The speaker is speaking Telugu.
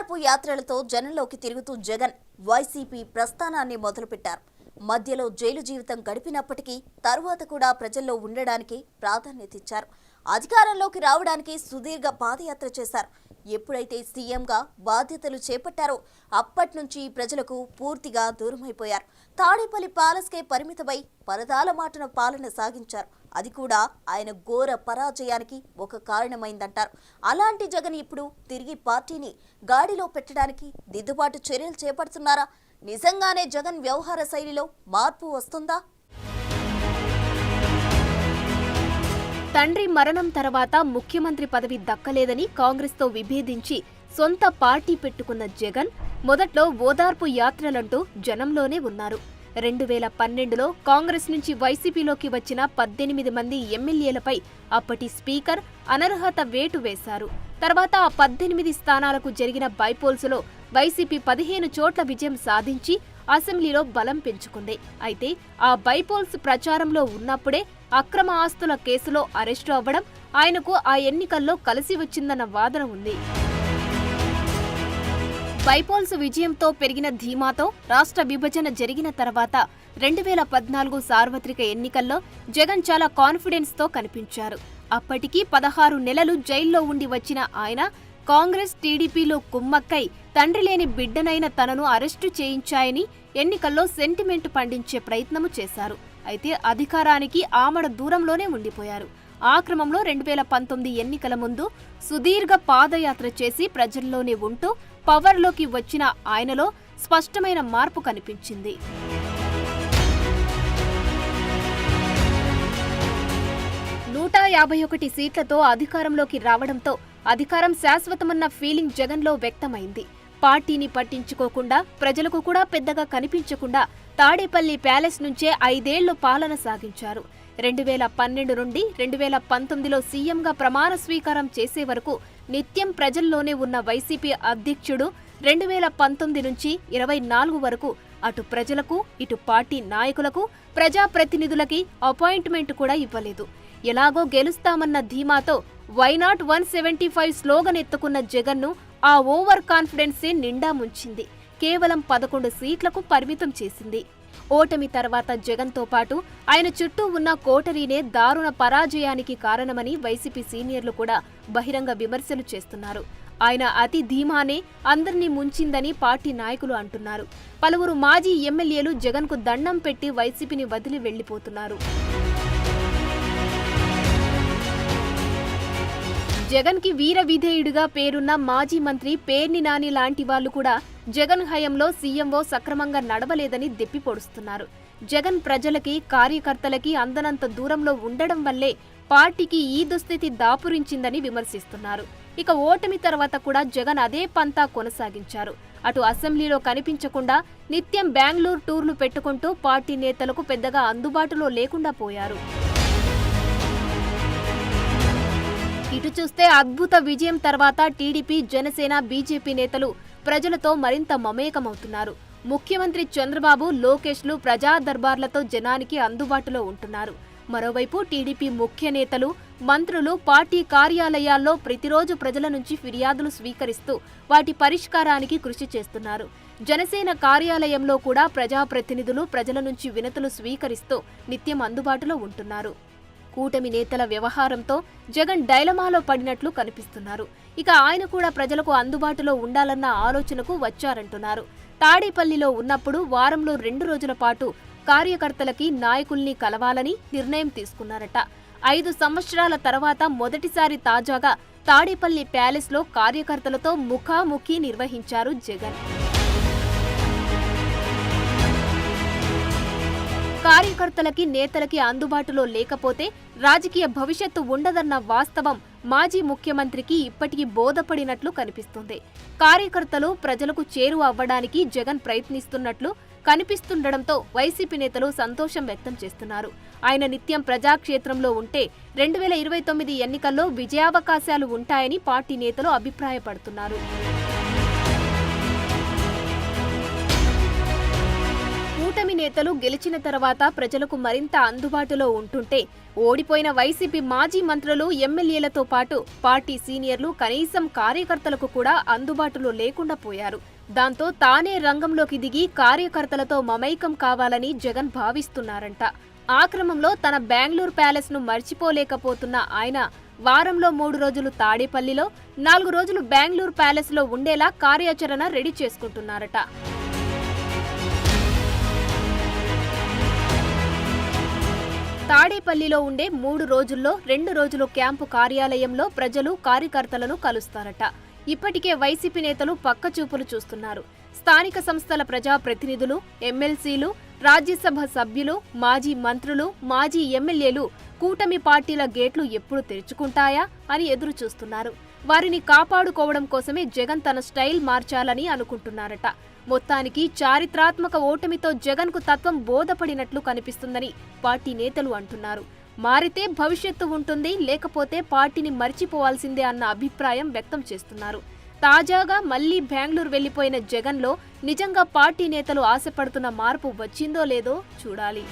ఓదార్పు యాత్రలతో జనంలోకి తిరుగుతూ జగన్ వైసీపీ ప్రస్థానాన్ని మొదలుపెట్టారు. మధ్యలో జైలు జీవితం గడిపినప్పటికీ తరువాత కూడా ప్రజల్లో ఉండడానికి ప్రాధాన్యత ఇచ్చారు. అధికారంలోకి రావడానికి సుదీర్ఘ పాదయాత్ర చేశారు. ఎప్పుడైతే సీఎంగా బాధ్యతలు చేపట్టారో అప్పటి నుంచి ప్రజలకు పూర్తిగా దూరమైపోయారు. తాడేపల్లి ప్యాలెస్కే పరిమితమై పరదాల మాటన పాలన సాగించారు. అది కూడా ఆయన ఘోర పరాజయానికి ఒక కారణమైందంటారు. అలాంటి జగన్ ఇప్పుడు తిరిగి పార్టీని గాడిలో పెట్టడానికి దిద్దుబాటు చర్యలు చేపడుతున్నారా? నిజంగానే జగన్ వ్యవహార శైలిలో మార్పు వస్తుందా? తండ్రి మరణం తర్వాత ముఖ్యమంత్రి పదవి దక్కలేదని కాంగ్రెస్తో విభేదించి సొంత పార్టీ పెట్టుకున్న జగన్ మొదట్లో ఓదార్పు యాత్రలంటూ జనంలోనే ఉన్నారు. 2012లో కాంగ్రెస్ నుంచి వైసీపీలోకి వచ్చిన 18 మంది ఎమ్మెల్యేలపై అప్పటి స్పీకర్ అనర్హత వేటు వేశారు. తర్వాత ఆ 18 స్థానాలకు జరిగిన బైపోల్స్లో వైసీపీ 15 చోట్ల విజయం సాధించి అసెంబ్లీలో బలం పెంచుకుంది. అయితే ఆ బైపోల్స్ ప్రచారంలో ఉన్నప్పుడే అక్రమ ఆస్తుల కేసులో అరెస్టు అవ్వడం ఆయనకు ఆ ఎన్నికల్లో కలిసి వచ్చిందన్న వాదన ఉంది. బైపోల్స్ విజయంతో పెరిగిన ధీమాతో రాష్ట్ర విభజన జరిగిన తర్వాత 2014 సార్వత్రిక ఎన్నికల్లో జగన్ చాలా కాన్ఫిడెన్స్తో కనిపించారు. అప్పటికి 16 నెలలు జైల్లో ఉండి వచ్చిన ఆయన కాంగ్రెస్ టీడీపీలో కుమ్మక్కై తండ్రి లేని బిడ్డనైన తనను అరెస్టు చేయించాయని ఎన్నికల్లో సెంటిమెంట్ పండించే ప్రయత్నము చేశారు. అయితే అధికారానికి ఆమడ దూరంలోనే ఉండిపోయారు. ఆ క్రమంలో 2019 ఎన్నికల ముందు సుదీర్ఘ పాదయాత్ర చేసి ప్రజల్లోనే ఉంటూ పవర్లోకి వచ్చిన ఆయనలో స్పష్టమైన మార్పు కనిపించింది. నూట 51 సీట్లతో అధికారంలోకి రావడంతో అధికారం శాశ్వతమన్న ఫీలింగ్ జగన్లో వ్యక్తమైంది. పార్టీని పట్టించుకోకుండా ప్రజలకు కూడా పెద్దగా కనిపించకుండా తాడేపల్లి ప్యాలెస్ నుంచే 5 ఏళ్లు పాలన సాగించారు. 2012 నుండి 2019లో సీఎంగా ప్రమాణ స్వీకారం చేసే వరకు నిత్యం ప్రజల్లోనే ఉన్న వైసీపీ అధ్యక్షుడు 2019 నుంచి 24 వరకు అటు ప్రజలకు ఇటు పార్టీ నాయకులకు ప్రజాప్రతినిధులకి అపాయింట్మెంట్ కూడా ఇవ్వలేదు. ఎలాగో గెలుస్తామన్న ధీమాతో వైనాట్ 175 స్లోగన్ ఎత్తుకున్న జగన్ను ఆ ఓవర్ కాన్ఫిడెన్సే నిండా ముంచింది. కేవలం 11 సీట్లకు పరిమితం చేసింది. ఓటమి తర్వాత జగన్తో పాటు ఆయన చుట్టూ ఉన్న కోటరీనే దారుణ పరాజయానికి కారణమని వైసీపీ సీనియర్లు కూడా బహిరంగ విమర్శలు చేస్తున్నారు. ఆయన అతి ధీమానే అందరినీ ముంచిందని పార్టీ నాయకులు అంటున్నారు. పలువురు మాజీ ఎమ్మెల్యేలు జగన్కు దండం పెట్టి వైసీపీని వదిలి వెళ్లిపోతున్నారు. జగన్ కి వీర విధేయుడిగా పేరున్న మాజీ మంత్రి పేర్ని నాని లాంటి వాళ్లు కూడా జగన్ హయాంలో సీఎంఓ సక్రమంగా నడవలేదని దెప్పిపొడుస్తున్నారు. జగన్ ప్రజలకి కార్యకర్తలకి అందనంత దూరంలో ఉండడం వల్లే పార్టీకి ఈ దుస్థితి దాపురించిందని విమర్శిస్తున్నారు. ఇక ఓటమి తర్వాత కూడా జగన్ అదే పంతా కొనసాగించారు. అటు అసెంబ్లీలో కనిపించకుండా నిత్యం బెంగళూరు టూర్లు పెట్టుకుంటూ పార్టీ నేతలకు పెద్దగా అందుబాటులో లేకుండా పోయారు. ఇటు చూస్తే అద్భుత విజయం తర్వాత టీడీపీ, జనసేన, బీజేపీ నేతలు ప్రజలతో మరింత మమేకమవుతున్నారు. ముఖ్యమంత్రి చంద్రబాబు, లోకేష్లు ప్రజా దర్బార్లతో జనానికి అందుబాటులో ఉంటున్నారు. మరోవైపు టీడీపీ ముఖ్య నేతలు, మంత్రులు పార్టీ కార్యాలయాల్లో ప్రతిరోజు ప్రజల నుంచి ఫిర్యాదులు స్వీకరిస్తూ వాటి పరిష్కారానికి కృషి చేస్తున్నారు. జనసేన కార్యాలయంలో కూడా ప్రజాప్రతినిధులు ప్రజల నుంచి వినతులు స్వీకరిస్తూ నిత్యం అందుబాటులో ఉంటున్నారు. కూటమి నేతల వ్యవహారంతో జగన్ డైలమాలో పడినట్లు కనిపిస్తున్నారు. ఇక ఆయన కూడా ప్రజలకు అందుబాటులో ఉండాలన్న ఆలోచనకు వచ్చారంటున్నారు. తాడేపల్లిలో ఉన్నప్పుడు వారంలో 2 రోజుల పాటు కార్యకర్తలకి, నాయకుల్ని కలవాలని నిర్ణయం తీసుకున్నారట. 5 సంవత్సరాల తర్వాత మొదటిసారి తాజాగా తాడేపల్లి ప్యాలెస్లో కార్యకర్తలతో ముఖాముఖి నిర్వహించారు జగన్. కార్యకర్తలకి, నేతలకి అందుబాటులో లేకపోతే రాజకీయ భవిష్యత్తు ఉండదన్న వాస్తవం మాజీ ముఖ్యమంత్రికి ఇప్పటికీ బోధపడినట్లు కనిపిస్తుంది. కార్యకర్తలు ప్రజలకు చేరువ అవ్వడానికి జగన్ ప్రయత్నిస్తున్నట్లు కనిపిస్తుండటంతో వైసీపీ నేతలు సంతోషం వ్యక్తం చేస్తున్నారు. ఆయన నిత్యం ప్రజాక్షేత్రంలో ఉంటే 2029 ఎన్నికల్లో విజయావకాశాలు ఉంటాయని పార్టీ నేతలు అభిప్రాయపడుతున్నారు. కూటమి నేతలు గెలిచిన తర్వాత ప్రజలకు మరింత అందుబాటులో ఉంటుంటే ఓడిపోయిన వైసీపీ మాజీ మంత్రులు ఎమ్మెల్యేలతో పాటు పార్టీ సీనియర్లు కనీసం కార్యకర్తలకు కూడా అందుబాటులో లేకుండా పోయారు. దాంతో తానే రంగంలోకి దిగి కార్యకర్తలతో మమైకం కావాలని జగన్ భావిస్తున్నారంట. ఆ క్రమంలో తన బెంగళూరు ప్యాలెస్ ను మర్చిపోలేకపోతున్న ఆయన వారంలో 3 రోజులు తాడేపల్లిలో, 4 రోజులు బెంగళూరు ప్యాలెస్ లో ఉండేలా కార్యాచరణ రెడీ చేసుకుంటున్నారట. తాడేపల్లిలో ఉండే 3 రోజుల్లో 2 రోజులు క్యాంపు కార్యాలయంలో ప్రజలు కార్యకర్తలను కలుస్తారట. ఇప్పటికే వైసీపీ నేతలు పక్కచూపులు చూస్తున్నారు. స్థానిక సంస్థల ప్రజాప్రతినిధులు, ఎమ్మెల్సీలు, రాజ్యసభ సభ్యులు, మాజీ మంత్రులు, మాజీ ఎమ్మెల్యేలు కూటమి పార్టీల గేట్లు ఎప్పుడు తెరుచుకుంటాయా అని ఎదురు చూస్తున్నారు. వారిని కాపాడుకోవడం కోసమే జగన్ తన స్టైల్ మార్చాలని అనుకుంటున్నారట. మొత్తానికి చారిత్రాత్మక ఓటమితో జగన్కు తత్వం బోధపడినట్లు కనిపిస్తుందని పార్టీ నేతలు అంటున్నారు. మారితే భవిష్యత్తు ఉంటుంది, లేకపోతే పార్టీని మర్చిపోవాల్సిందే అన్న అభిప్రాయం వ్యక్తం చేస్తున్నారు. తాజాగా మళ్లీ బెంగళూరు వెళ్లిపోయిన జగన్లో నిజంగా పార్టీ నేతలు ఆశపడుతున్న మార్పు వచ్చిందో లేదో చూడాలి.